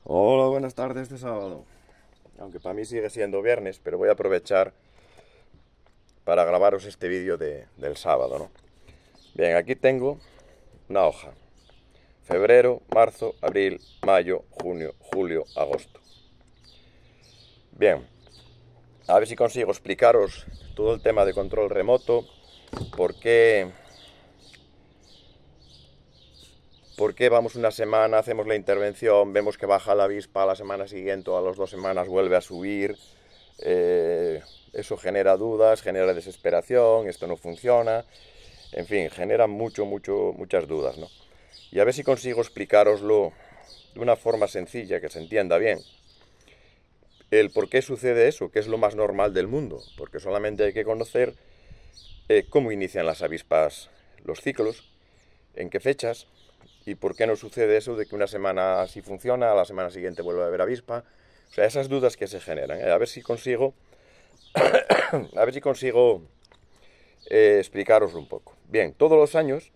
Hola, buenas tardes de sábado. Aunque para mí sigue siendo viernes, pero voy a aprovechar para grabaros este vídeo del sábado, ¿no? Bien, aquí tengo una hoja. Febrero, marzo, abril, mayo, junio, julio, agosto. Bien, a ver si consigo explicaros todo el tema de control remoto, por qué, por qué vamos una semana, hacemos la intervención, vemos que baja la avispa, a la semana siguiente o a las 2 semanas vuelve a subir. Eso genera dudas, genera desesperación, esto no funciona, en fin, genera muchas dudas, ¿no? Y a ver si consigo explicaroslo de una forma sencilla, que se entienda bien. El por qué sucede eso, que es lo más normal del mundo, porque solamente hay que conocer cómo inician las avispas los ciclos, en qué fechas, y por qué no sucede eso de que una semana sí funciona, a la semana siguiente vuelve a haber avispa. O sea, esas dudas que se generan. A ver si consigo explicaros un poco. Bien, todos los años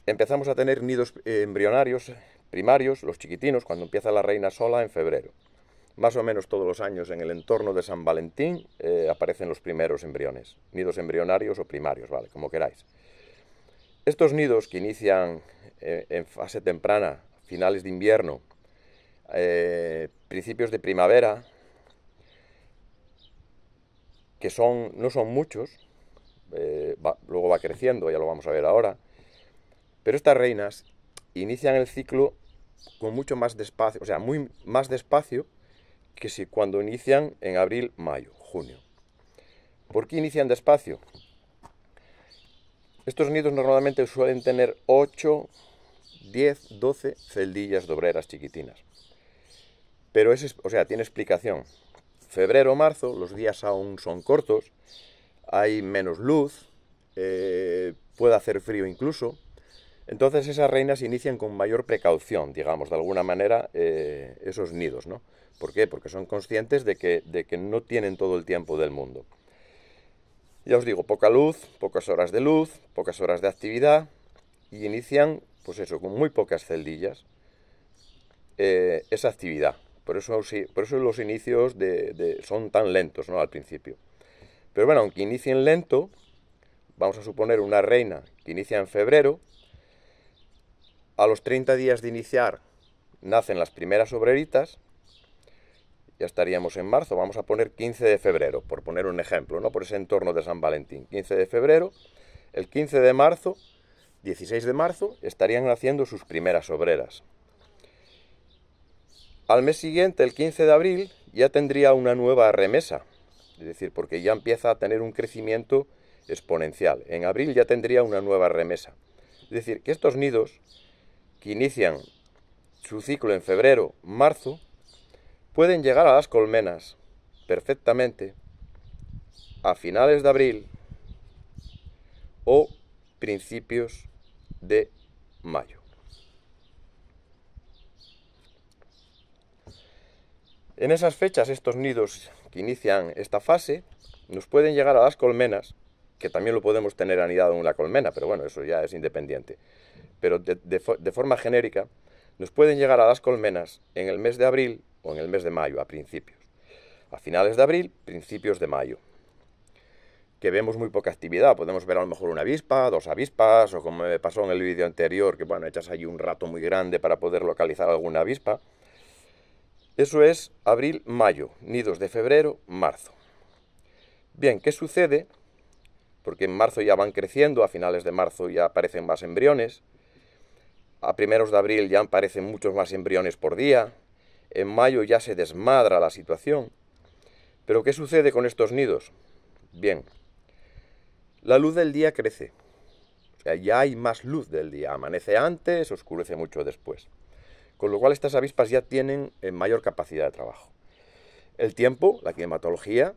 empezamos a tener nidos embrionarios primarios, los chiquitinos, cuando empieza la reina sola en febrero. Más o menos todos los años en el entorno de San Valentín aparecen los primeros embriones, nidos embrionarios o primarios, vale, como queráis. Estos nidos que inician en fase temprana, finales de invierno, principios de primavera, que no son muchos, luego va creciendo, ya lo vamos a ver ahora, pero estas reinas inician el ciclo con mucho más despacio, o sea, muy más despacio que si cuando inician en abril, mayo, junio. ¿Por qué inician despacio? Estos nidos normalmente suelen tener 8, 10, 12 celdillas de obreras chiquitinas. Pero o sea, tiene explicación. Febrero, marzo, los días aún son cortos, hay menos luz, puede hacer frío incluso. Entonces esas reinas inician con mayor precaución, digamos, de alguna manera, esos nidos, ¿no? ¿Por qué? Porque son conscientes de que no tienen todo el tiempo del mundo. Ya os digo, poca luz, pocas horas de luz, pocas horas de actividad, y inician, pues eso, con muy pocas celdillas, esa actividad. Por eso los inicios son tan lentos, ¿no? Al principio. Pero bueno, aunque inicien lento, vamos a suponer una reina que inicia en febrero, a los 30 días de iniciar nacen las primeras obreritas, ya estaríamos en marzo, vamos a poner 15 de febrero, por poner un ejemplo, ¿no? Por ese entorno de San Valentín. 15 de febrero, el 15 de marzo, 16 de marzo, estarían naciendo sus primeras obreras. Al mes siguiente, el 15 de abril, ya tendría una nueva remesa, es decir, porque ya empieza a tener un crecimiento exponencial. En abril ya tendría una nueva remesa. Es decir, que estos nidos que inician su ciclo en febrero, marzo, pueden llegar a las colmenas perfectamente a finales de abril o principios de mayo. En esas fechas, estos nidos que inician esta fase nos pueden llegar a las colmenas, que también lo podemos tener anidado en una colmena, pero bueno, eso ya es independiente. Pero de forma genérica, nos pueden llegar a las colmenas en el mes de abril o en el mes de mayo, a principios. A finales de abril, principios de mayo. Que vemos muy poca actividad. Podemos ver a lo mejor una avispa, dos avispas, o como me pasó en el vídeo anterior, que bueno, echas allí un rato muy grande para poder localizar alguna avispa. Eso es abril-mayo, nidos de febrero, marzo. Bien, ¿qué sucede? Porque en marzo ya van creciendo, a finales de marzo ya aparecen más embriones, a primeros de abril ya aparecen muchos más embriones por día, en mayo ya se desmadra la situación. Pero ¿qué sucede con estos nidos? Bien, la luz del día crece, o sea, ya hay más luz del día, amanece antes, oscurece mucho después. Con lo cual estas avispas ya tienen mayor capacidad de trabajo. El tiempo, la climatología,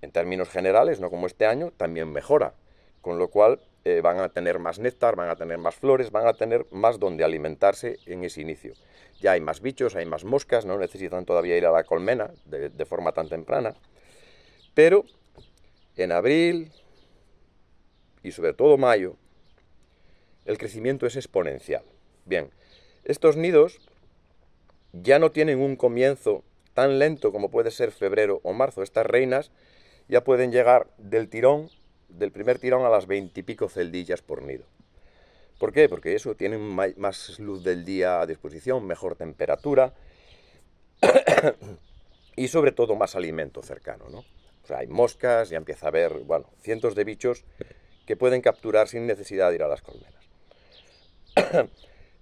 en términos generales, no como este año, también mejora. Con lo cual van a tener más néctar, van a tener más flores, van a tener más donde alimentarse en ese inicio. Ya hay más bichos, hay más moscas, no necesitan todavía ir a la colmena de forma tan temprana. Pero en abril y sobre todo mayo, el crecimiento es exponencial. Bien, Estos nidos ya no tienen un comienzo tan lento como puede ser febrero o marzo. Estas reinas ya pueden llegar del primer tirón a las 20 y pico celdillas por nido. ¿Por qué? Porque eso, tienen más luz del día a disposición, mejor temperatura y sobre todo más alimento cercano, ¿no? O sea, hay moscas, ya empieza a haber, bueno, cientos de bichos que pueden capturar sin necesidad de ir a las colmenas.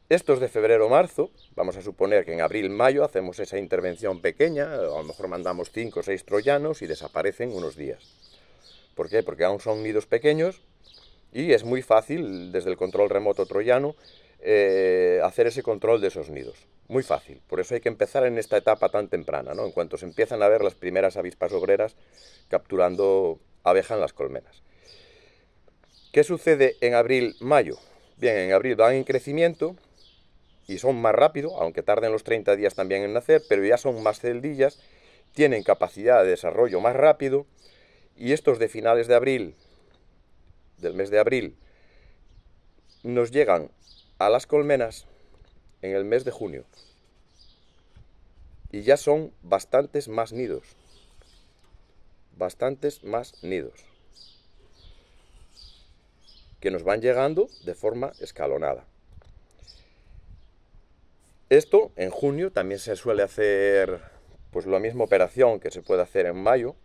Estos de febrero o marzo, vamos a suponer que en abril-mayo hacemos esa intervención pequeña, a lo mejor mandamos 5 o 6 troyanos y desaparecen unos días. ¿Por qué? Porque aún son nidos pequeños y es muy fácil, desde el control remoto troyano, hacer ese control de esos nidos. Muy fácil. Por eso hay que empezar en esta etapa tan temprana, ¿no? En cuanto se empiezan a ver las primeras avispas obreras capturando abeja en las colmenas. ¿Qué sucede en abril-mayo? Bien, en abril van en crecimiento y son más rápido, aunque tarden los 30 días también en nacer, pero ya son más celdillas, tienen capacidad de desarrollo más rápido, y estos de finales de abril, del mes de abril, nos llegan a las colmenas en el mes de junio. Y ya son bastantes más nidos. Bastantes más nidos. Que nos van llegando de forma escalonada. Esto en junio también se suele hacer pues la misma operación que se puede hacer en mayo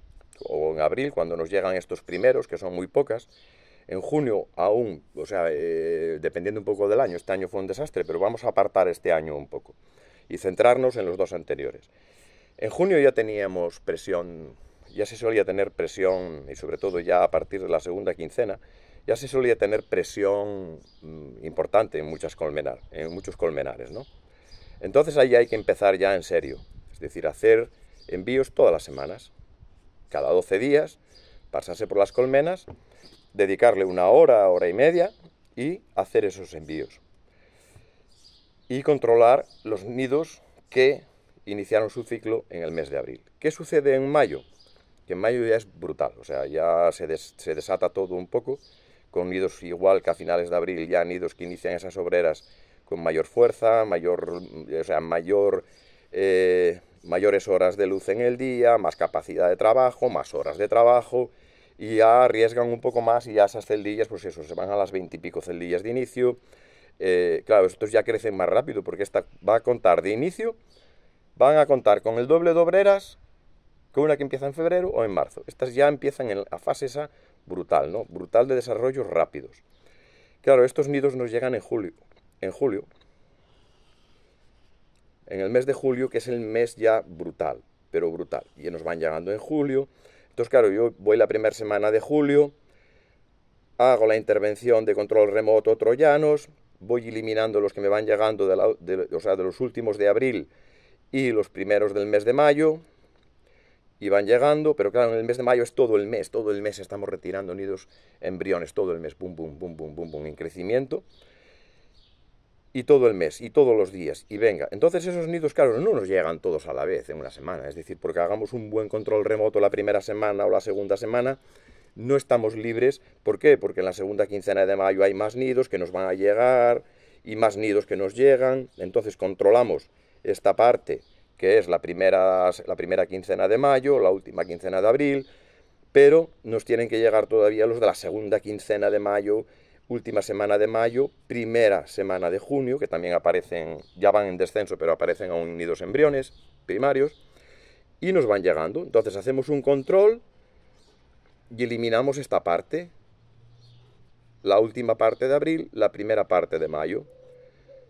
o en abril, cuando nos llegan estos primeros, que son muy pocas. En junio aún, o sea, dependiendo un poco del año, este año fue un desastre, pero vamos a apartar este año un poco y centrarnos en los dos anteriores. En junio ya teníamos presión, ya se solía tener presión, y sobre todo ya a partir de la segunda quincena, ya se solía tener presión importante en muchos colmenares, ¿no? Entonces ahí hay que empezar ya en serio, es decir, hacer envíos todas las semanas, cada 12 días, pasarse por las colmenas, dedicarle una hora, hora y media y hacer esos envíos. Y controlar los nidos que iniciaron su ciclo en el mes de abril. ¿Qué sucede en mayo? Que en mayo ya es brutal, o sea, ya se desata todo un poco, con nidos igual que a finales de abril, ya nidos que inician esas obreras con mayor fuerza, mayores horas de luz en el día, más capacidad de trabajo, más horas de trabajo, y ya arriesgan un poco más y ya esas celdillas, pues eso, se van a las 20 y pico celdillas de inicio. Claro, estos ya crecen más rápido porque esta va a contar de inicio, van a contar con el doble de obreras que una que empieza en febrero o en marzo. Estas ya empiezan en la fase esa brutal, ¿no? Brutal de desarrollos rápidos. Claro, estos nidos nos llegan en julio. En el mes de julio, que es el mes ya brutal, pero brutal. Y nos van llegando en julio. Entonces, claro, yo voy la primera semana de julio, hago la intervención de control remoto troyanos, voy eliminando los que me van llegando de los últimos de abril y los primeros del mes de mayo, y van llegando, pero claro, en el mes de mayo es todo el mes estamos retirando nidos, embriones, todo el mes, bum, bum, bum, bum, bum, bum, en crecimiento, y todo el mes, y todos los días, y venga. Entonces esos nidos, claro, no nos llegan todos a la vez en una semana, es decir, porque hagamos un buen control remoto la primera semana o la segunda semana, no estamos libres. ¿Por qué? Porque en la segunda quincena de mayo hay más nidos que nos van a llegar, y más nidos que nos llegan. Entonces controlamos esta parte, que es la primera quincena de mayo, la última quincena de abril, pero nos tienen que llegar todavía los de la segunda quincena de mayo, última semana de mayo, primera semana de junio, que también aparecen, ya van en descenso, pero aparecen aún nidos embriones primarios, y nos van llegando. Entonces hacemos un control y eliminamos esta parte, la última parte de abril, la primera parte de mayo.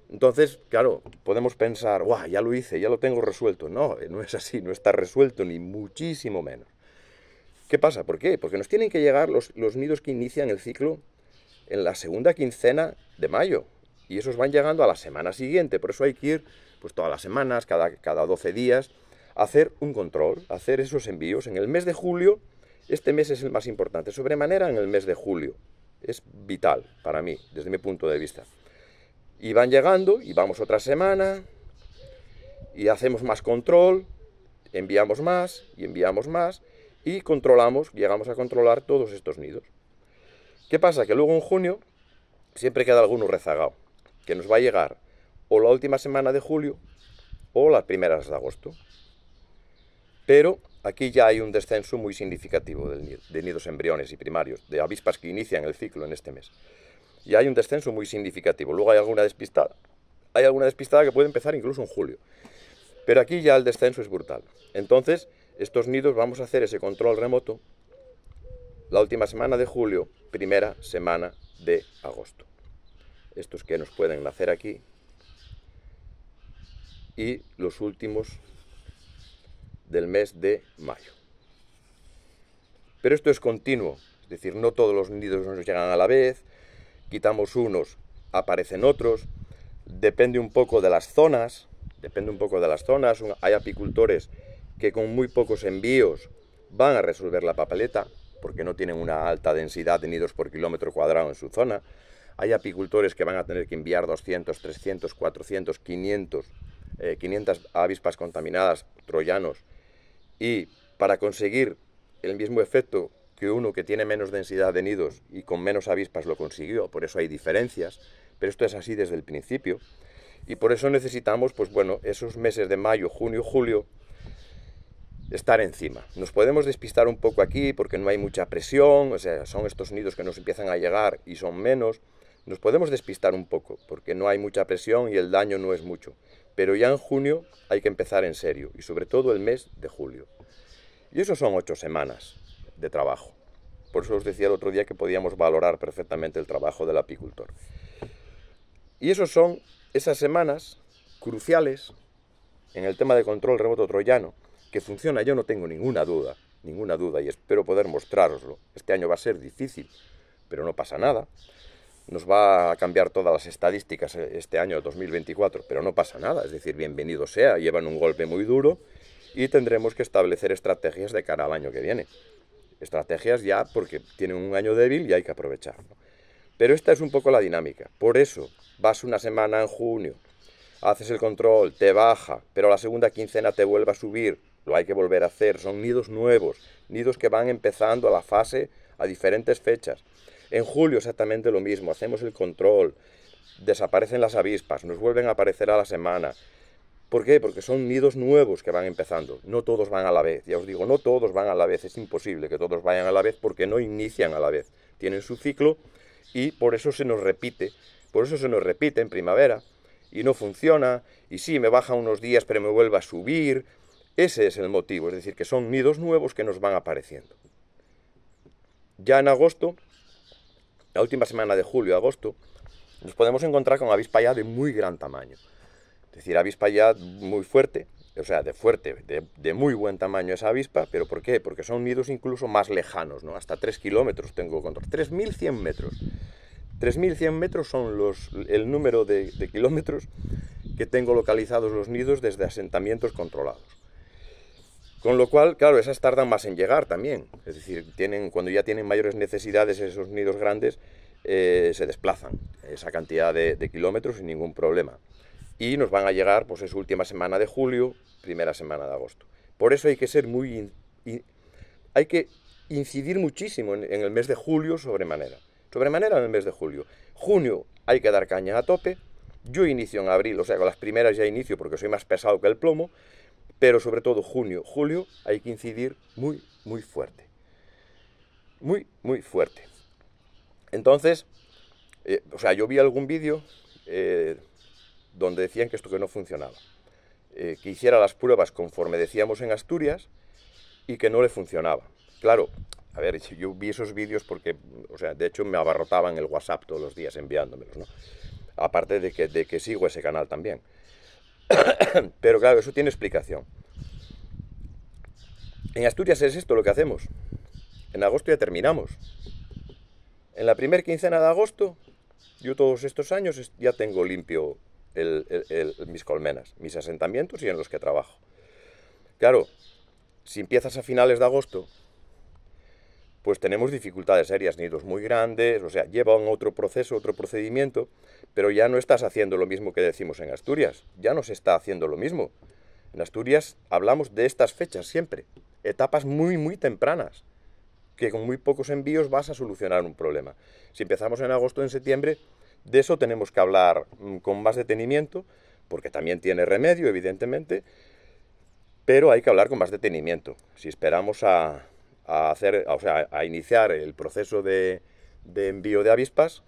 Entonces, claro, podemos pensar, ¡guau! Ya lo hice, ya lo tengo resuelto. No, no es así, no está resuelto, ni muchísimo menos. ¿Qué pasa? ¿Por qué? Porque nos tienen que llegar los nidos que inician el ciclo en la segunda quincena de mayo. Y esos van llegando a la semana siguiente. Por eso hay que ir pues todas las semanas, cada 12 días, a hacer un control, a hacer esos envíos. En el mes de julio, este mes es el más importante. Sobremanera en el mes de julio. Es vital para mí, desde mi punto de vista. Y van llegando, y vamos otra semana, y hacemos más control, enviamos más, y controlamos, llegamos a controlar todos estos nidos. ¿Qué pasa? Que luego en junio siempre queda alguno rezagado, que nos va a llegar o la última semana de julio o las primeras de agosto. Pero aquí ya hay un descenso muy significativo de nidos embriones y primarios, de avispas que inician el ciclo en este mes. Y hay un descenso muy significativo. Luego hay alguna despistada. Hay alguna despistada que puede empezar incluso en julio. Pero aquí ya el descenso es brutal. Entonces, estos nidos vamos a hacer ese control remoto la última semana de julio, primera semana de agosto. Estos que nos pueden nacer aquí. Y los últimos del mes de mayo. Pero esto es continuo. Es decir, no todos los nidos nos llegan a la vez. Quitamos unos, aparecen otros. Depende un poco de las zonas. Hay apicultores que con muy pocos envíos van a resolver la papeleta porque no tienen una alta densidad de nidos por kilómetro cuadrado en su zona. Hay apicultores que van a tener que enviar 200, 300, 400, 500 avispas contaminadas, troyanos, y para conseguir el mismo efecto que uno que tiene menos densidad de nidos y con menos avispas lo consiguió. Por eso hay diferencias, pero esto es así desde el principio. Y por eso necesitamos, pues bueno, esos meses de mayo, junio, julio, estar encima. Nos podemos despistar un poco aquí porque no hay mucha presión, o sea, son estos nidos que nos empiezan a llegar y son menos. Nos podemos despistar un poco porque no hay mucha presión y el daño no es mucho. Pero ya en junio hay que empezar en serio, y sobre todo el mes de julio. Y eso son 8 semanas de trabajo. Por eso os decía el otro día que podíamos valorar perfectamente el trabajo del apicultor. Y esos son esas semanas cruciales en el tema de control remoto troyano, que funciona, yo no tengo ninguna duda, y espero poder mostrároslo. Este año va a ser difícil, pero no pasa nada. Nos va a cambiar todas las estadísticas este año 2024, pero no pasa nada, es decir, bienvenido sea, llevan un golpe muy duro y tendremos que establecer estrategias de cara al año que viene. Estrategias ya porque tienen un año débil y hay que aprovecharlo. Pero esta es un poco la dinámica. Por eso vas una semana en junio, haces el control, te baja, pero la segunda quincena te vuelve a subir, lo hay que volver a hacer. Son nidos nuevos, nidos que van empezando a la fase a diferentes fechas. En julio exactamente lo mismo, hacemos el control, desaparecen las avispas, nos vuelven a aparecer a la semana. ¿Por qué? Porque son nidos nuevos que van empezando, no todos van a la vez. Ya os digo, no todos van a la vez, es imposible que todos vayan a la vez porque no inician a la vez. Tienen su ciclo y por eso se nos repite en primavera y no funciona, y sí, me baja unos días pero me vuelve a subir. Ese es el motivo, es decir, que son nidos nuevos que nos van apareciendo. Ya en agosto, la última semana de julio, agosto, nos podemos encontrar con avispa ya de muy gran tamaño. Es decir, avispa ya muy fuerte, o sea, de muy buen tamaño esa avispa. ¿Pero por qué? Porque son nidos incluso más lejanos, ¿no? Hasta 3 kilómetros tengo control, 3.100 metros. 3.100 metros son el número de kilómetros que tengo localizados los nidos desde asentamientos controlados. Con lo cual, claro, esas tardan más en llegar también. Es decir, cuando ya tienen mayores necesidades esos nidos grandes, se desplazan esa cantidad de kilómetros sin ningún problema. Y nos van a llegar, pues, esa última semana de julio, primera semana de agosto. Por eso hay que ser hay que incidir muchísimo en el mes de julio sobremanera. Sobremanera en el mes de julio. Junio hay que dar caña a tope. Yo inicio en abril, o sea, con las primeras ya inicio porque soy más pesado que el plomo. Pero sobre todo junio, julio, hay que incidir muy, muy fuerte. Muy, muy fuerte. Entonces, o sea, yo vi algún vídeo donde decían que esto que no funcionaba. Que hiciera las pruebas conforme decíamos en Asturias y que no le funcionaba. Claro, a ver, yo vi esos vídeos porque, o sea, de hecho me abarrotaban el WhatsApp todos los días enviándomelos, ¿no? Aparte de que sigo ese canal también. Pero claro, eso tiene explicación. En Asturias es esto lo que hacemos. En agosto ya terminamos. En la primera quincena de agosto, yo todos estos años ya tengo limpio mis colmenas, mis asentamientos y en los que trabajo. Claro, si empiezas a finales de agosto, pues tenemos dificultades serias, nidos muy grandes, o sea, llevan otro proceso, otro procedimiento, pero ya no estás haciendo lo mismo que decimos en Asturias, ya no se está haciendo lo mismo. En Asturias hablamos de estas fechas siempre, etapas muy, muy tempranas, que con muy pocos envíos vas a solucionar un problema. Si empezamos en agosto o en septiembre, De eso tenemos que hablar con más detenimiento, porque también tiene remedio, evidentemente, pero hay que hablar con más detenimiento. Si esperamos a iniciar el proceso de envío de avispas,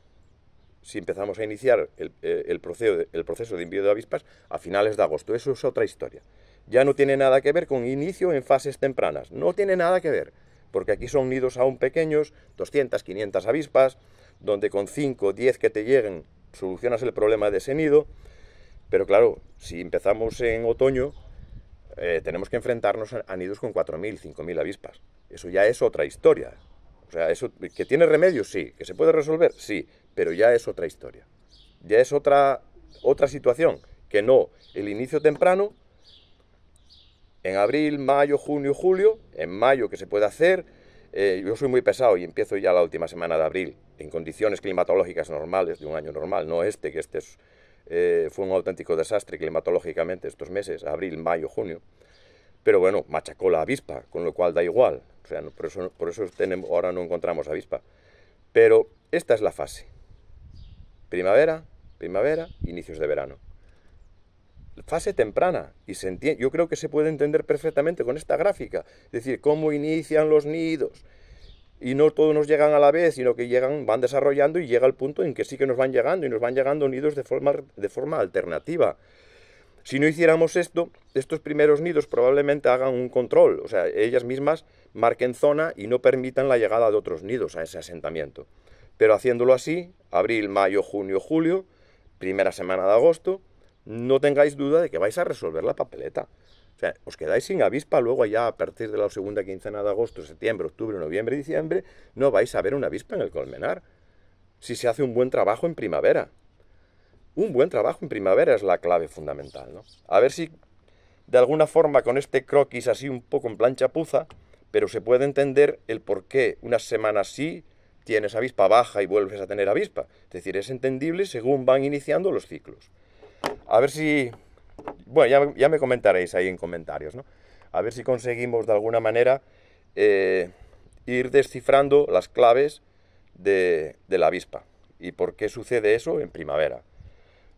si empezamos a iniciar el proceso de envío de avispas a finales de agosto, eso es otra historia. Ya no tiene nada que ver con inicio en fases tempranas, no tiene nada que ver, porque aquí son nidos aún pequeños, 200, 500 avispas, donde con 5 o 10 que te lleguen solucionas el problema de ese nido, pero claro, si empezamos en otoño, tenemos que enfrentarnos a nidos con 4.000, 5.000 avispas. Eso ya es otra historia. O sea, eso, ¿que tiene remedio? Sí. ¿Que se puede resolver? Sí. Pero ya es otra historia. Ya es otra situación. Que no el inicio temprano, en abril, mayo, junio, julio, en mayo que se puede hacer. Yo soy muy pesado y empiezo ya la última semana de abril, en condiciones climatológicas normales, de un año normal, no que este fue un auténtico desastre climatológicamente estos meses, abril, mayo, junio. Pero bueno, machacó la avispa, con lo cual da igual. O sea, por eso ahora no encontramos avispa. Pero esta es la fase. Primavera, inicios de verano. Fase temprana. Y yo creo que se puede entender perfectamente con esta gráfica. Es decir, cómo inician los nidos. Y no todos nos llegan a la vez, sino que van desarrollando y llega el punto en que sí que nos van llegando. Y nos van llegando nidos de forma alternativa. Si no hiciéramos esto, estos primeros nidos probablemente hagan un control, o sea, ellas mismas marquen zona y no permitan la llegada de otros nidos a ese asentamiento. Pero haciéndolo así, abril, mayo, junio, julio, primera semana de agosto, no tengáis duda de que vais a resolver la papeleta. O sea, os quedáis sin avispa, luego ya a partir de la segunda quincena de agosto, septiembre, octubre, noviembre, diciembre, no vais a ver una avispa en el colmenar. Si se hace un buen trabajo en primavera. Un buen trabajo en primavera es la clave fundamental, ¿no? A ver si de alguna forma con este croquis así un poco en plan chapuza, pero se puede entender el por qué unas semanas sí tienes avispa baja y vuelves a tener avispa. Es decir, es entendible según van iniciando los ciclos. A ver si... Bueno, ya me comentaréis ahí en comentarios, ¿no? A ver si conseguimos de alguna manera ir descifrando las claves de la avispa y por qué sucede eso en primavera.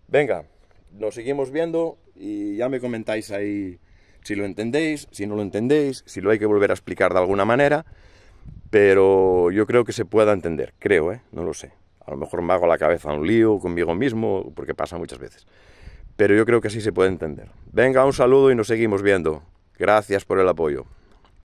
Venga, nos seguimos viendo y ya me comentáis ahí si lo entendéis, si no lo entendéis, si lo hay que volver a explicar de alguna manera, pero yo creo que se pueda entender, creo, no lo sé. A lo mejor me hago la cabeza un lío conmigo mismo, porque pasa muchas veces. Pero yo creo que así se puede entender. Venga, un saludo y nos seguimos viendo. Gracias por el apoyo.